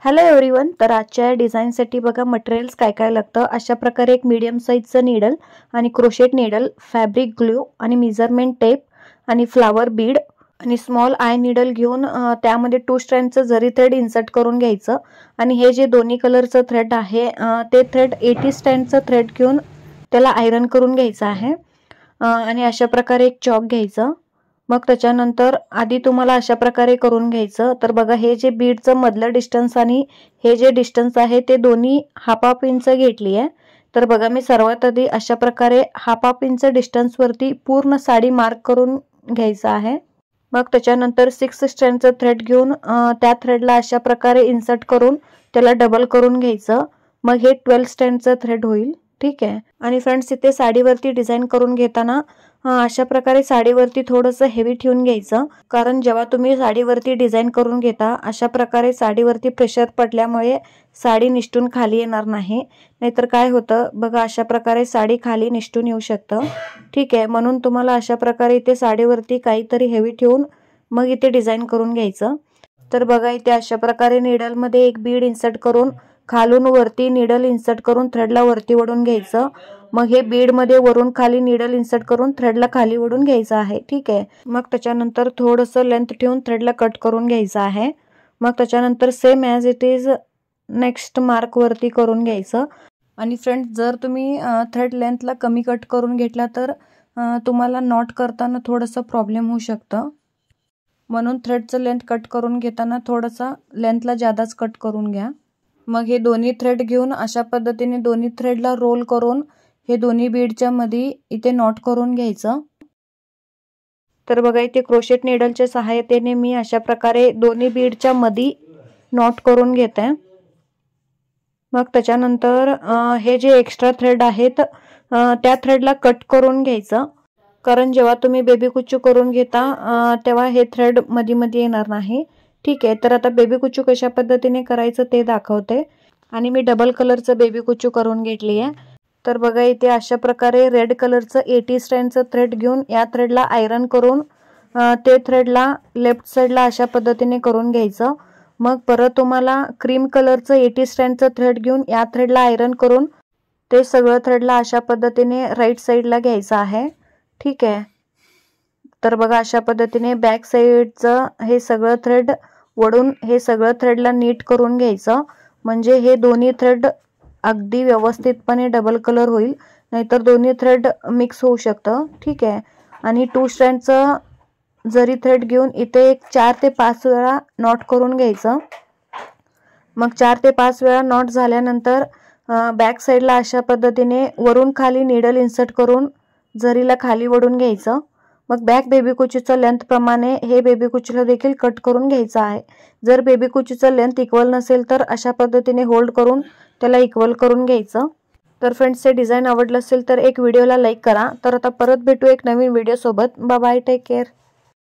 Hello everyone, तर आजच्या डिझाईनसाठी बघा मटेरियल्स काय काय लागतं। अशा प्रकारे एक मीडियम साईजचं नीडल आणि क्रोशेट नीडल, फॅब्रिक ग्लू आणि मेजरमेंट टेप आणि फ्लावर बीड आणि स्मॉल आय नीडल घेऊन त्यामध्ये 2 स्ट्रँडचं जरी थ्रेड इन्सर्ट करून घ्यायचं आणि हे जे दोन्ही कलरचं थ्रेड आहे ते थ्रेड 80 स्ट्रँडचं थ्रेड घेऊन त्याला आयरन करून घ्यायचं आहे आणि अशा प्रकारे एक चॉक घ्यायचं। मग त्याच्यानंतर आधी तुम्हाला अशा प्रकारे करून घ्यायचं। तर बघा हे जे बीडचं मधलं डिस्टन्स आणि हे जे डिस्टन्स आहे ते दोन्ही हाफ इंच घेतली आहे। तर बघा मी सर्वात आधी अशा प्रकारे हाफ इंच डिस्टन्स वरती पूर्ण साडी मार्क करून घ्यायचं आहे। मग त्याच्यानंतर 6 स्ट्रँडचं थ्रेड घेऊन त्या थ्रेडला अशा प्रकारे इन्सर्ट करून त्याला डबल करून घ्यायचं। मग हे 12 स्ट्रँडचं थ्रेड होईल, ठीक आहे। आणि फ्रेंड्स इथे साडीवरती डिझाइन करून घेताना अशा प्रकारे साडीवरती थोडंसं हेवी ठेवून घ्यायचं, कारण जेव्हा तुम्ही साडीवरती डिझाइन करून घेता अशा प्रकारे साडीवरती प्रेशर पडल्यामुळे साडी निष्ठून खाली येणार नाही। नाहीतर काय होतं बघा, अशा प्रकारे साडी खाली निष्ठून येऊ शकतं, ठीक आहे। म्हणून तुम्हाला अशा प्रकारे इथे साडीवरती काहीतरी हेवी ठेवून मग इथे डिझाइन करून घ्यायचं। तर बघा इथे अशा प्रकारे नीडलमध्ये एक बीड इन्सर्ट करून खालून वरती नीडल इन्सर्ट करून थ्रेडला वरती ओढून घ्यायचं। मग हे बीड मध्ये वरून खाली नीडल इन्सर्ट करून थ्रेडला खाली ओढून घ्यायचं आहे, ठीक आहे। मग त्याच्यानंतर थोडंसं लेंथ ठेवून थ्रेडला कट करून घ्यायचं आहे। मग त्याच्यानंतर same as it is next mark वरती करून घ्यायचं। आणि फ्रेंड्स जर तुम्ही थ्रेड लेंथला कमी कट करून घेतला तर तुम्हाला नॉट करताना थोडंसं प्रॉब्लेम होऊ शकतं, म्हणून थ्रेडचं लेंथ कट करून घेताना थोडंसं लेंथला जादाच कट करून घ्या। मग हे दोन्ही थ्रेड घेऊन अशा पद्धतीने दोन्ही थ्रेडला रोल करून हे दोन्ही बीडच्या मध्ये इथे नॉट करून घ्यायचं। तर बघा इथे क्रोशेट नीडलच्या सहाय्यतेने मी अशा प्रकारे दोन्ही बीडच्या मध्ये नॉट करून घेते। मग त्याच्यानंतर हे जे एक्स्ट्रा थ्रेड आहेत त्या थ्रेडला कट करून घ्यायचं, कारण जेव्हा तुम्ही बेबी कुच्चू करून घेता तेव्हा हे थ्रेड मध्ये येणार नाही, ठीक आहे। तर आता बेबी कुच्चू कशा पद्धतीने करायचं ते दाखवते। आणि मी डबल कलरचं बेबी कुच्चू करून घेतली आहे। तर बघा इथे अशा प्रकारे रेड कलरचं 80 स्ट्रँडचं थ्रेड घेऊन या थ्रेडला आयरन करून ते थ्रेडला लेफ्ट साईडला अशा पद्धतीने करून घ्यायचं। मग परत तुम्हाला क्रीम कलरचं 80 स्ट्रँडचं थ्रेड घेऊन या थ्रेडला आयरन करून ते सगळं थ्रेडला अशा पद्धतीने राईट साईडला घ्यायचं आहे, ठीक आहे। तर बघा अशा पद्धतीने बॅक साईडचं हे सगळं थ्रेड वडून हे सगळं थ्रेडला नीट करून घ्यायचं, म्हणजे हे दोन्ही थ्रेड अगदी व्यवस्थितपणे डबल कलर होईल, नाहीतर दोन्ही थ्रेड मिक्स होऊ शकतं, ठीक आहे। आणि 2 स्ट्रँडचं जरी थ्रेड घेऊन इथे एक 4 ते 5 वेळा नॉट करून घ्यायचं। मग 4 ते 5 वेळा नॉट झाल्यानंतर बॅक साईडला अशा पद्धतीने वरून खाली नीडल इन्सर्ट करून जरीला खाली ओढून घ्यायचं। मग बॅक बेबी कुचीचं लेंथ प्रमाणे हे बेबी कुचीला देखील कट करून घ्यायचं आहे। जर बेबी कुचीचं लेंथ इक्वल नसेल तर अशा पद्धतीने होल्ड करून त्याला इक्वल करून घ्यायचं। तर फ्रेंड्स हे डिझाइन आवडलं असेल तर एक व्हिडिओला लाईक करा। तर आता परत भेटू एक नवीन व्हिडिओ सोबत। Bye bye, take care.